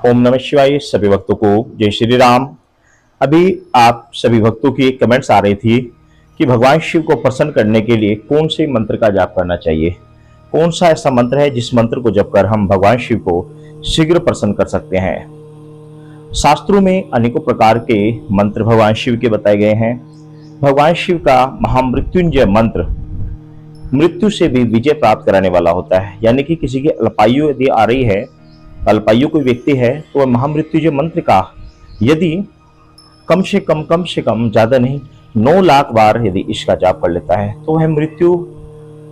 ओम नमः शिवाय। सभी भक्तों को जय श्री राम। अभी आप सभी भक्तों की एक कमेंट्स आ रही थी कि भगवान शिव को प्रसन्न करने के लिए कौन से मंत्र का जाप करना चाहिए, कौन सा ऐसा मंत्र है जिस मंत्र को जप कर हम भगवान शिव को शीघ्र प्रसन्न कर सकते हैं। शास्त्रों में अनेकों प्रकार के मंत्र भगवान शिव के बताए गए हैं। भगवान शिव का महामृत्युंजय मंत्र मृत्यु से भी विजय प्राप्त कराने वाला होता है, यानी कि किसी की अल्पायु यदि आ रही है, अल्पायु कोई व्यक्ति है, तो वह महामृत्युंजय मंत्र का यदि कम से कम ज्यादा नहीं 9 लाख बार यदि इसका जाप कर लेता है तो वह मृत्यु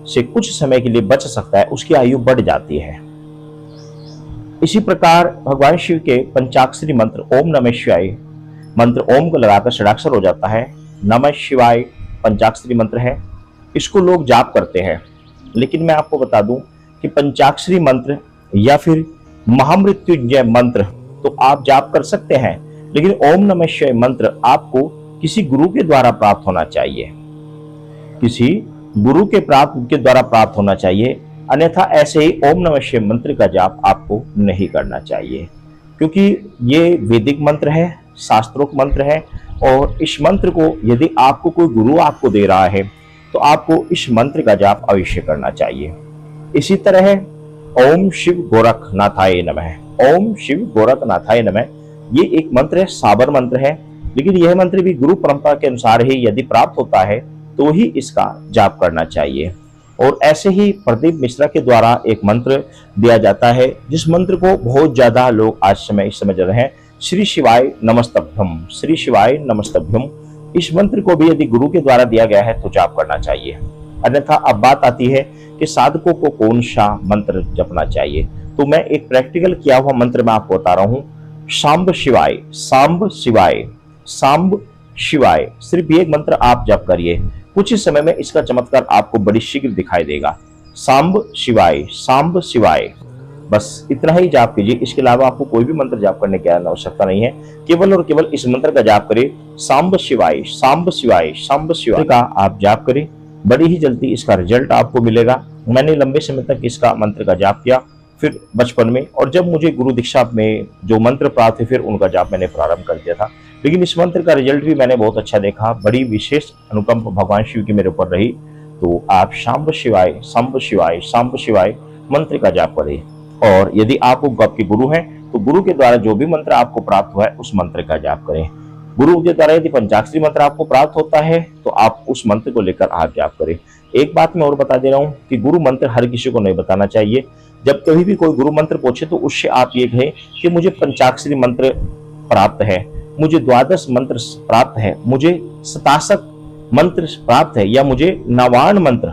से कुछ समय के लिए बच सकता है, उसकी आयु बढ़ जाती है। इसी प्रकार भगवान शिव के पंचाक्षरी मंत्र ओम नमः शिवाय मंत्र ओम को लगाकर षडाक्षर हो जाता है। नमः शिवाय पंचाक्षरी मंत्र है, इसको लोग जाप करते हैं, लेकिन मैं आपको बता दूं कि पंचाक्षरी मंत्र या फिर महामृत्युंजय मंत्र तो आप जाप कर सकते हैं, लेकिन ओम नमः शिवाय मंत्र आपको किसी गुरु के द्वारा प्राप्त होना चाहिए, किसी गुरु के द्वारा प्राप्त होना चाहिए। अन्यथा ऐसे ही ओम नमः शिवाय मंत्र का जाप आपको नहीं करना चाहिए, क्योंकि ये वैदिक मंत्र है, शास्त्रोक्त मंत्र है, और इस मंत्र को यदि आपको कोई गुरु आपको दे रहा है तो आपको इस मंत्र का जाप अवश्य करना चाहिए। इसी तरह ओम शिव गोरखनाथाय नमः, ओम शिव गोरखनाथाय नमः, ये एक मंत्र है, साबर मंत्र है, लेकिन यह मंत्र भी गुरु परंपरा के अनुसार ही यदि प्राप्त होता है तो ही इसका जाप करना चाहिए। और ऐसे ही प्रदीप मिश्रा के द्वारा एक मंत्र दिया जाता है, जिस मंत्र को बहुत ज्यादा लोग आज इस समय जन हैं, श्री शिवाय नमस्तभ्यम, श्री शिवाय नमस्तभ्यम। इस मंत्र को भी यदि गुरु के द्वारा दिया गया है तो जाप करना चाहिए। अन्यथा अब बात आती है कि साधकों को कौन सा मंत्र जपना चाहिए, तो मैं एक प्रैक्टिकल किया हुआ मंत्र मैं आपको बता रहा हूं। सांब शिवाय, सांब शिवाय, सांब शिवाय, सिर्फ एक मंत्र आप जप करिए, कुछ ही समय में इसका चमत्कार आपको बड़ी शीघ्र दिखाई देगा। सांब शिवाय, सांब शिवाय, बस इतना ही जाप कीजिए। इसके अलावा आपको कोई भी मंत्र जाप करने की आवश्यकता नहीं है, केवल और केवल इस मंत्र का जाप करें, सांब शिवाय, सांब शिवाय, सांब शिवाय का आप जाप करें, बड़ी ही जल्दी इसका रिजल्ट आपको मिलेगा। मैंने लंबे समय तक इसका मंत्र का जाप किया, फिर बचपन में, और जब मुझे गुरु दीक्षा में जो मंत्र प्राप्त हुए फिर उनका जाप मैंने प्रारंभ कर दिया था, लेकिन इस मंत्र का रिजल्ट भी मैंने बहुत अच्छा देखा। बड़ी विशेष अनुकंप भगवान शिव की मेरे ऊपर रही। तो आप सांब शिवाय, सांब शिवाय, सांब शिवाय मंत्र का जाप करें, और यदि आप आपके गुरु हैं तो गुरु के द्वारा जो भी मंत्र आपको प्राप्त हुआ है उस मंत्र का जाप करें। गुरु के द्वारा यदि पंचाक्षरी मंत्र आपको प्राप्त होता है तो आप उस मंत्र को लेकर आप जाप करें। एक बात मैं और बता दे रहा हूं कि गुरु मंत्र हर किसी को नहीं बताना चाहिए। जब कभी भी कोई गुरु मंत्र पूछे तो उससे आप ये कहें कि मुझे पंचाक्षरी मंत्र प्राप्त है, मुझे 12 मंत्र प्राप्त है, मुझे 67 मंत्र प्राप्त है, या मुझे 99 मंत्र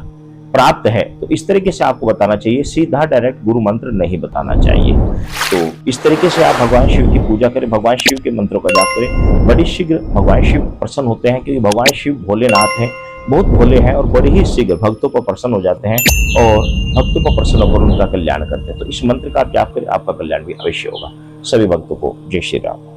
प्राप्त है। तो इस तरीके से आपको बताना चाहिए, सीधा डायरेक्ट गुरु मंत्र नहीं बताना चाहिए। तो इस तरीके से आप भगवान शिव की पूजा करें, भगवान शिव के मंत्रों का जाप करें, बड़ी शीघ्र भगवान शिव प्रसन्न होते हैं, क्योंकि भगवान शिव भोलेनाथ हैं, बहुत भोले हैं, और बड़े ही शीघ्र भक्तों पर प्रसन्न हो जाते हैं और भक्तों पर प्रसन्न होकर उनका कल्याण करते हैं। तो इस मंत्र का आप जाप करें, आपका कल्याण भी अवश्य होगा। सभी भक्तों को जय श्री राम।